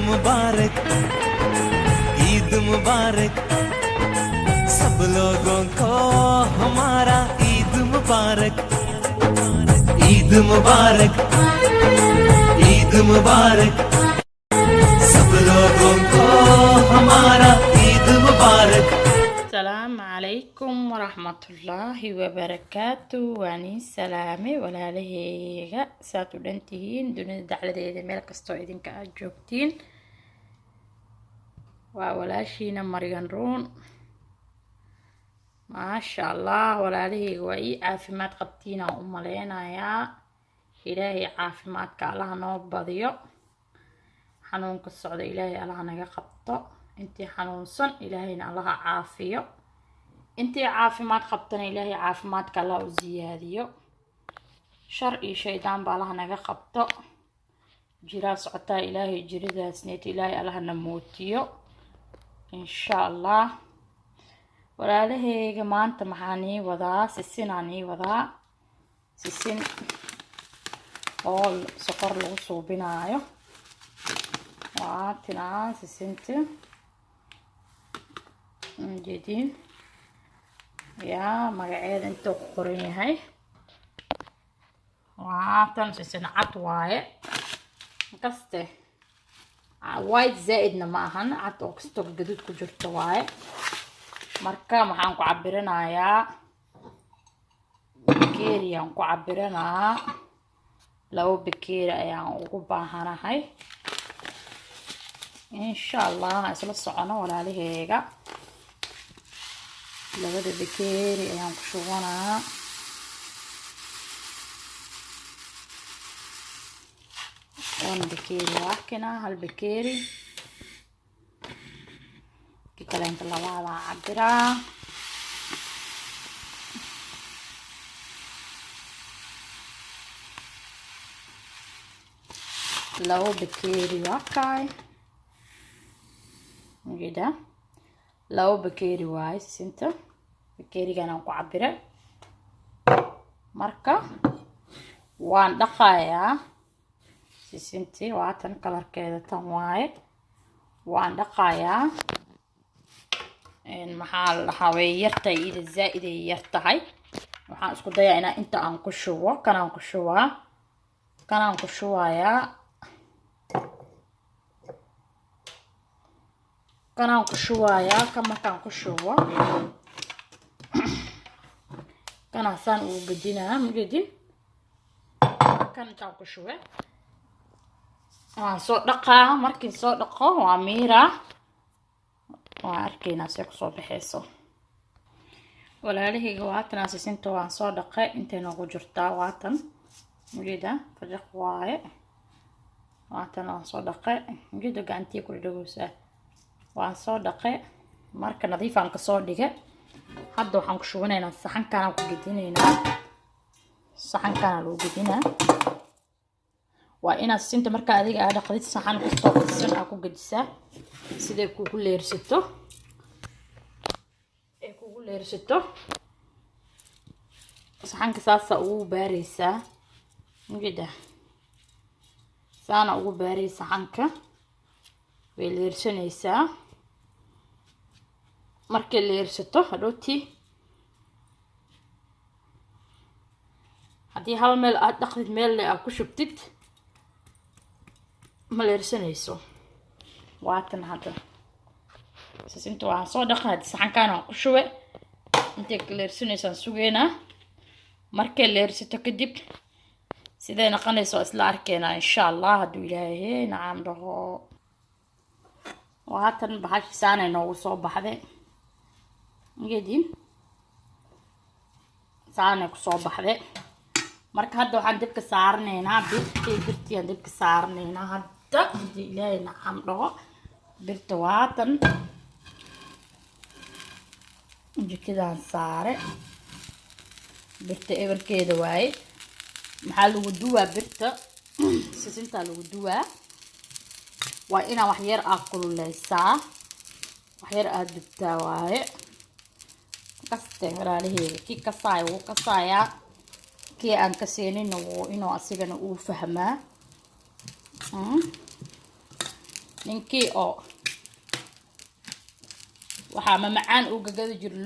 मुबारक, ईद मुबारक, सब लोगों को हमारा ईद मुबारक, ईद मुबारक, ईद मुबारक, सब लोगों को हमारा ईद मुबारक. السلام عليكم ورحمة الله وبركاته واني سلامي ولا لهيغا ساتو دنتين دون دعلديدا ميل كستو idinka aad joogtiin waa walaashiina Maryan Ruun maasha Allah walaalahayga waa ii caafimaad qabtiina u maleynayaa ilaahay caafimaadka Allah noo badiyo xanuunka socda ilaahay Allah naga qabto intii xanuunsan ilaahayna Allah caafiyo intii caafimaad qabtana ilaahay caafimaadka Allah u ziyaadiyo shar iyo shaydaan ba Allah naga qabto jiraa socota ilaahay jiridaasneet ilaahay Allah na mootiyo insha Allah walaalahayga maanta maxaan wadaa sisin oo sokor lagu suubinaayo waa tinaa sisinta جديد يا مقعد انتو قريني هاي وعاطن سيسن عطواي قصته وايد زائدنا معهن عطو قصتو قدود كجرت واي مركا محانكو عبرنا يا بكيري يانكو عبرنا لو بكيري يانكو باهانا هاي ان شاء الله اسلا الصعونة ولا لهيغا labada bakeeri ayaan ku shubanaa one bakeeri waakina hal bakeeri ki kale inta labaada cabiraa labo bakeeri waakaay mujeda labo bakeeri waay sisinta bakeerigan aan ku cabire marka waan dhaqayaa sisintii waatan kalarkeeda tan waaye waan dhaqayaa maxaa la hawee yartay ida zaa'id ay yartahay waxaan isku dayaa inaan inta aan ku shubo kanaan ku shubayaa kan markaan ku shubo kana saan ugu gedinaa mujedin kan intaan ku shube waan soo dhaqaa markii soo dhaqo waa miiraa waan arkaynaa see kusoo baxayso walaalahayga waatan sisinta waan soo dhaqay intay noogu jirtaa waatan mujeda fajaq waaye waatan waan soo dhaqay mujeda gacantii ku dhagowsaa waan soo dhaqay marka nadiif aan ka soo dhigay hadda waxaan ku shubanaynaa saxankaan ku gedinaynaa saxankaan lagu gedinaa waa inaad sinta marka adiga aad dhaqdid saxan kasta oo san aad ku gedisaa siday kugu leersato saxanka saasa ugu baaraysaa mujeda saana ugu baaray saxanka way leersanaysaa markay leersato hadhooti haddii hal meel aad dhaqdid meel aad ku shubtid ma leersanayso waatan hadda sisinta waxaan soo dhaqay haddii saxankaan aan ku shube intay ka leersanaysaan sugeynaa markay leersato kadib siday noqonayso isla arkeynaa insha Allah hadduu ilaahay nacam dhaho waatan baxashi saanay noogu soo baxday mujedin saanay ku soo baxday marka hadda waxaan dibka saaranaynaa birtiyan dibka saaranaynaa hadda haddii ilaahay nacam dhaho birta waatan jikadaan saare birta ebarkeeda waaye maxaa lagu duwaa birta sisintaa lagu duwaa waa inaa wax yar aad kululeysaa wax yar aad dubtaa waaye kaste walaalahayga kii kasaaya wuu kasayaa kii aan kaseenina wuu inuu asigana uu fahmaa ninkii oo waxaa mamacaan uu gagada jiro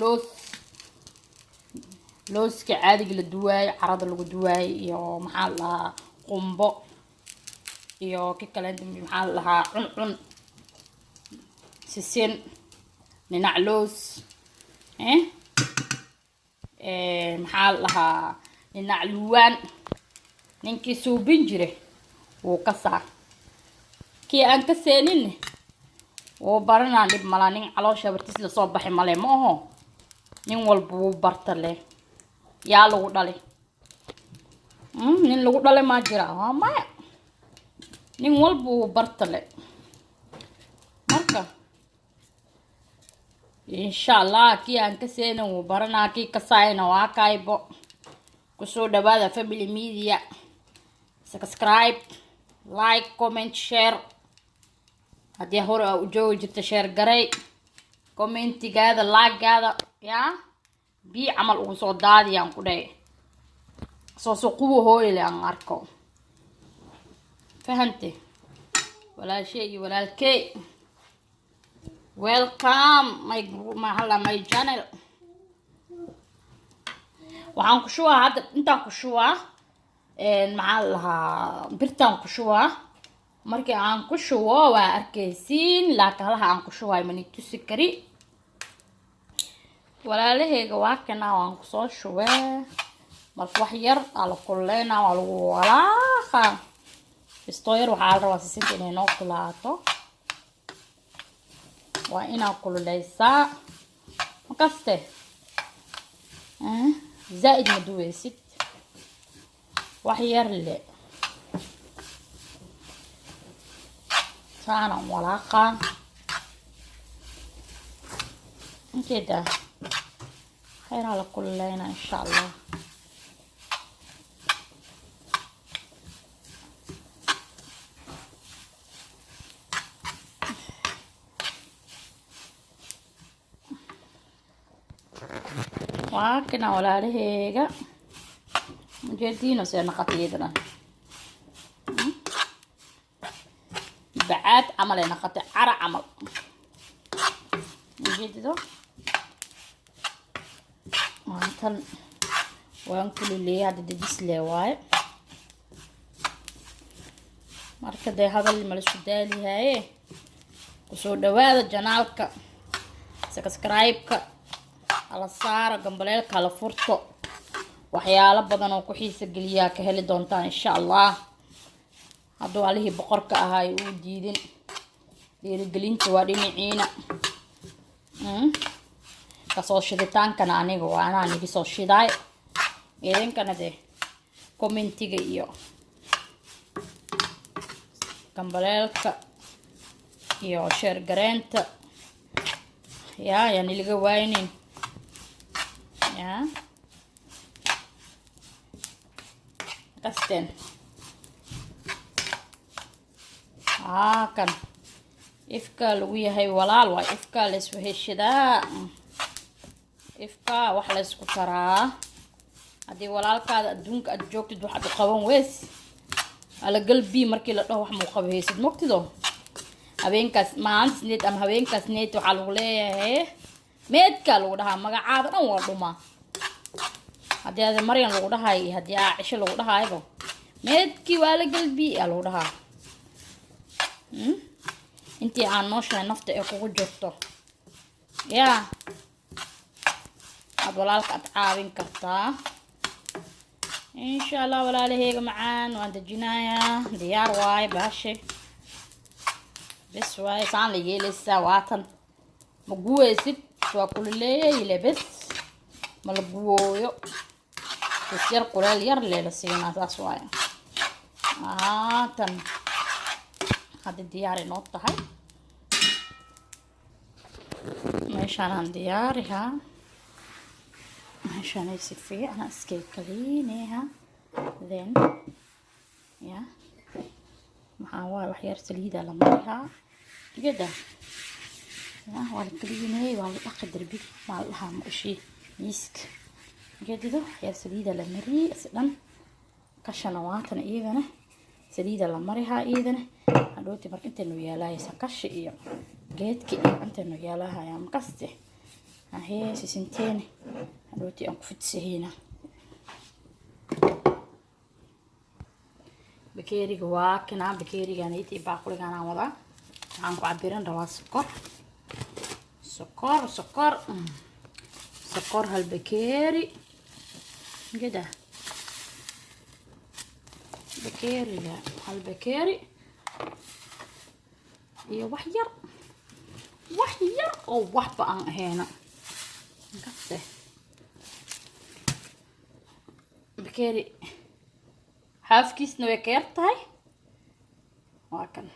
looska caadiga la duwaay carada lagu duwaay iyo maxaa la qumbo iyo ki kale maxaa la cuncun sisin ninac loos maxaa la ninac luwaan ninkii suubin jire wuu ka saa kii aan ka seenin wuu baranaa dhib mala nin caloosha bartiis la soo baxay male ma aho nin walba wuu barta leh yaa lagu dhalay nin lagu dhalay ma jira waa maya nin walba wuu barta leh marka insha allah kii aan ka seenin wuu baranaa kii ka saayna waa kaybo kusoo dhawaada family media subscribe like comment share haddii hore aa u joogi jirta share garay commentigaada laagaada yaa bii camal ugu soo daadiyaan ku dhahay soo qubo hooyle aan arko fahante walaashay iyo walaalkey welcome my channel waxaan ku shubaa hadda intaan ku shubaa maxaa lahaa birtaan ku shubaa markii aan ku shubo waa arkaysiin laakalaha aan ku shubaay mani tusi kari walaalahayga waa kana waan ku soo shubay marka wax yar ala kulleena waa lagu walaaqa istooyar waxaa la rabaa sisinta inay noo kulaato waa inaa kululeysaa makaste زائد ما دويست وحير لي صانا ولاقة كده خير على كلنا ان شاء الله وكنا ولا لهيجا مجدينه سيرنا قطيدنا بعد عملنا قطع عرق عمل مجدده وانتن وانكل اللي هذا دبس لواي مركز هذا اللي ملش دالي هاي وسو دواده جنالك سبسكرايب على صار قنبليل كلا فرطو waxyaalo badan oo ku xiisa geliya ka heli doontaan insha Allah haduu alihi boqorka ahay uu diidin dhiirigelinta waa dhinaciina ka soo shiditaankana aniga waa anaa nigi soo shiday idinkana de commentiga iyo qanbaleelka iyo share gareenta yani laga waaynin كستين كان إفكا لويا هاي ولال واي إفكا لسه هالشداء إفكا وحلا سكترا هذه ولال كذا دونك أجوك تدو حد قوام ويس على قلبي مركي لا روح مقابل هيسد مقتدو هبين كاس ما عندس نيت أم هبين كاس نيت وحلو ليه ميت كالو ده ما قاعد أنا وردما هذا مريم لو ده هاي هذا عيش لو ده هاي بو ميدكي ولا قلبي لو ده انتي عن نوشة نفط اكو جوتو يا أدولالك أتعاون كرتا إن شاء الله ولا لهيك معان وانت جناية ديار واي باشي بس واي سان لي لسه واتن مقوي ست وكل اللي بس ملقويو بس ير قلال ير ليلة سينا ساس واي تن هذا دياري نوطة هاي ماشان عن دياري ها ماشان يسفي أنا اسكي كليني ها ذن يا محاول وحير سليدة لمريها جدا يا ولا كليني ولا أقدر بي مع لها مشي يسك جديدو حير سليدة لمري أصلا كشنواتنا إيجانا saliida la marihaa iidana hadhooti marka intaynu yaalahay sakashi iyo geedka iyo intaynu yaalahayaa makaste ahee sisinteena hadhooti aan ku fidsahayna bakeeriga waa kana bakeerigan intii baaquligan aan wadaa waxaan ku cabiran rabaa sokor hal bakeeri كده بكيري لا هالبكيري iyo wax yar oo waxba aan ahayn kaste بكيري حافكيسنا way ka yar tahay waa kan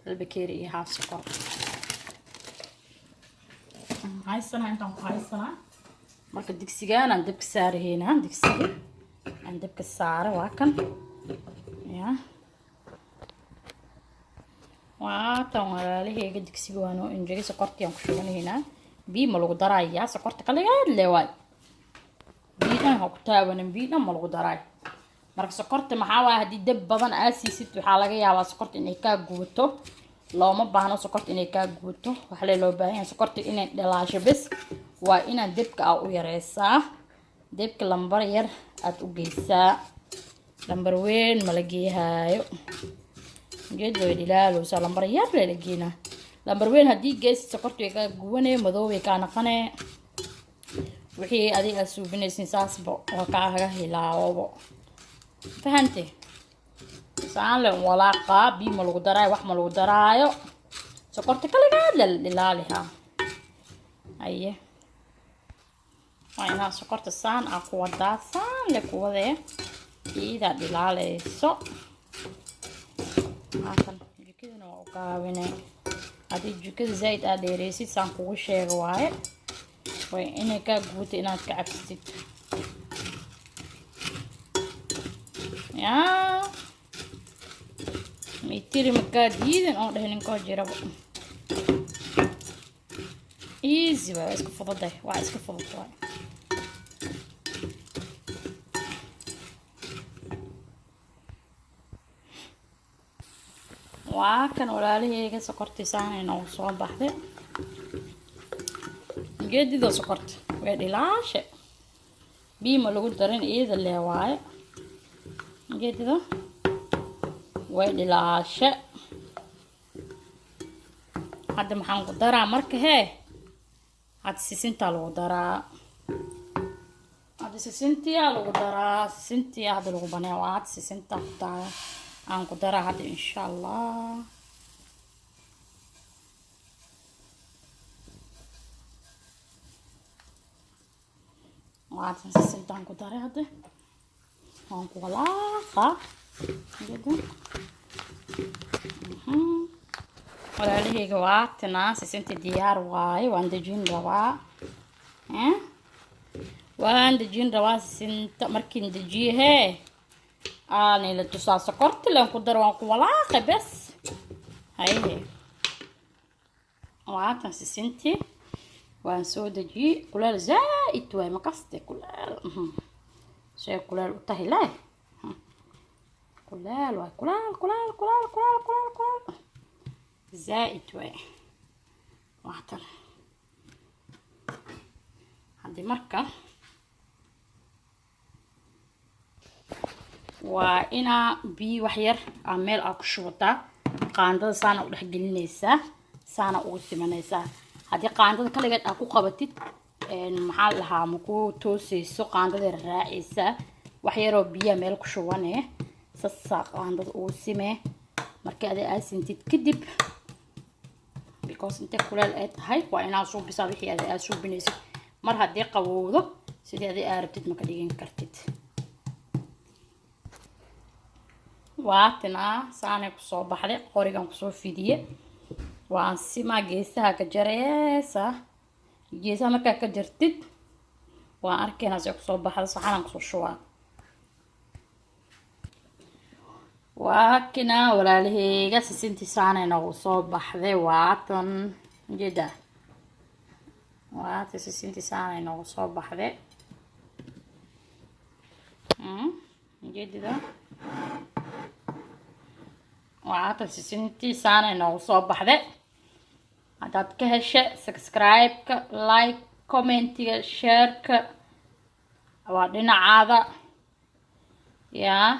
البكيري iyo haaf sokor haysana intaan ku haysana marka digsigaan aan dabka saarayna digsiga aan dabka saaro waa kan ya waa tan walaalahayga digsiga waan oo injiri sokortii aan ku shubanaynaa biyo ma lagu darayaa sokorta kaligeed leewaay biyo ha ku taabanan biyo ma lagu daray marka sokorta maxaa waa hadii dab badan aad siisid waxa laga yaabaa sokorta inay ka guuto looma baahno sokorta inay ka guuto waxa loo baahan yahay sokorta inay dhalaasho bas waa inaan dabka u yareysaa dabka lambar yar aad u geysaa lambar weyn ma la geeyahayo geedo ilaalo sa lambar yar la geena lambar weyn hadii gees sokorta ay ka guwanay madow ay ka naqanay wixii adiga suubinaysin saasba oo kaaga hilaawo fahantay saan la walaaqa bi ma lagu daray wax ma lagu daraayo sokorta kaligeed la ilaaliha aye وأنا سكرت الصان أقوى داسان لقوة ذي إذا دلالة سو عشان جكذا نوقعونه هذه جكذا زايد أدريسي سان قوي شيء واحد وإنك قوت إنك عبستي يا ميتيري مكاديد أو ده هنكو جربو إيزي بقى اسكو فضل ده واحد اسكو فضل واحد وكان walaalahayga sokortiisaan inoo soo baxday geedida sokorta way dhilaashe biima lagu darin iyada leewaaye geedida way dhilaashe hadda maxaan ku daraa marka had sisinta lagu daraa hadda sisintiya lagu daraa sisintiya hadda lagu banee waa had sisinta taa aan ku daraa hadda insha Allah waatan sisintaan ku daray hadda aan ku walaaqa jiddan walaalahayga waatana sisinta diyaar waaye waan dejin rabaa waan dejin rabaa sisinta markiin dejiye أنا اللي تصاص سكرت اللي نقدر ونقول بس هاي وعطنا سنتي وانسود جي كلال زائد وما قصدي كلال شيء كلال وتهلا كلال كلال زائد وعطنا هذه مركة وإنا بي وحير عمال أكشوطة قاندة سانا ودح جلنيسا سانا وثمانيسا هذه قاندة كلجت أكو قبتت محلها مكو توسي سو قاندة الرئيسة وحيرو بيا مال كشوانه سسا قاندة وسمة مركادة أسين تتكدب because انت كل الأت هاي وإنا صوب بصابحي هذا أصوب بنيسي مر هدي قوضة سيدي هذه أربتت مكديين كرتت واتنا ساني كسو بحري قوريغان كسو فيدية وان سيما جيسها كجريسة جيسها مكا كجرتد وان أركينا سي كسو بحري صحانا كسو شوا واكنا ولا لهي قاسي سنتي ساني نغسو بحري واتن جدا واتي سنتي ساني نغسو بحري جدا وعاطل سنتي سانة إنه صوب بحذا هداد كهشة سبسكرايب لايك كومنتي شير وعدنا عاذا يا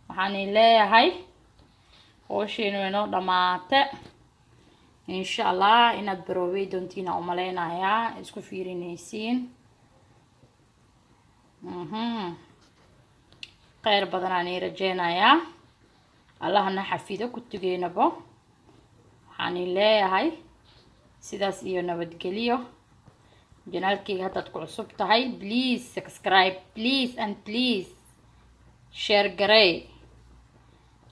وحاني ليه هاي وشينو إنه دماته إن شاء الله إن البروي دونتينا أمالينا يا إسكو فيرينيسين خير بدناني رجينا يا الله نحفيده كتجينا بو حاني ليه هاي سيداس إيو نبتقليو جنالكي هاتا تكو عصبت هاي بليز سبسكرايب بليز and بليز شير قري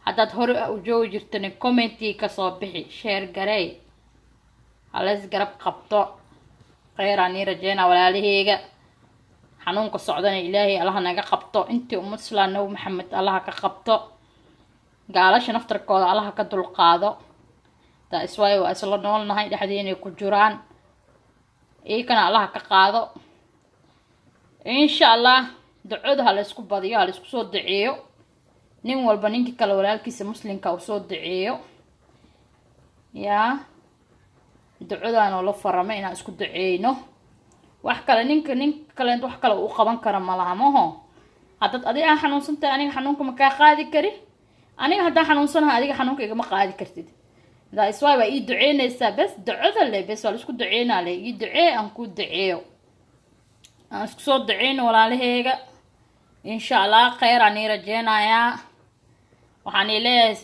هاتا تهور أوجو جرتني كومنتي كصوبحي شير قري هلاس قرب قبطو خيراني رجينا ولا لهيغا حنونك الصعدان إلهي الله ناقا قبطو انتي أمد سلانو محمد الله كقبطو قالاش نفتركوda الله ka dulqaado taa iswaayo waa isla noolnahay dhaxdeena ku jiraan kana Allah ka qaado insha Allah ducada hal isku badiyo hal isku soo duceeyo nin walba ninki kale walaalkiisa muslimka uu soo duceeyo ya ducadaan oo la farama inaan isku duceeyno wax kale ninka kale wax kale uu qaban kara malaamaho hadad adiga xanuunsantahay aniga xanuunka ma ka qaadi kari aniga hadaa xanuunsanahay adiga xanuunka igama qaadi kartid daa iswaay waa ii duceynaysaa bas ducada le bas waa isku duceynaa le ii ducee aan ku duceeyo aan isku soo duceyno walaalahayga insha Allah khayr aan rajeynayaa waxaan leeyahay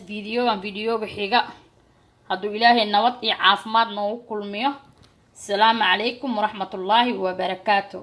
videoga xiga hadduu ilaahay nabad iyo caafimaad noogu kulmiyo assalaamu calaykum waraxmatullaahi wabarakaatuh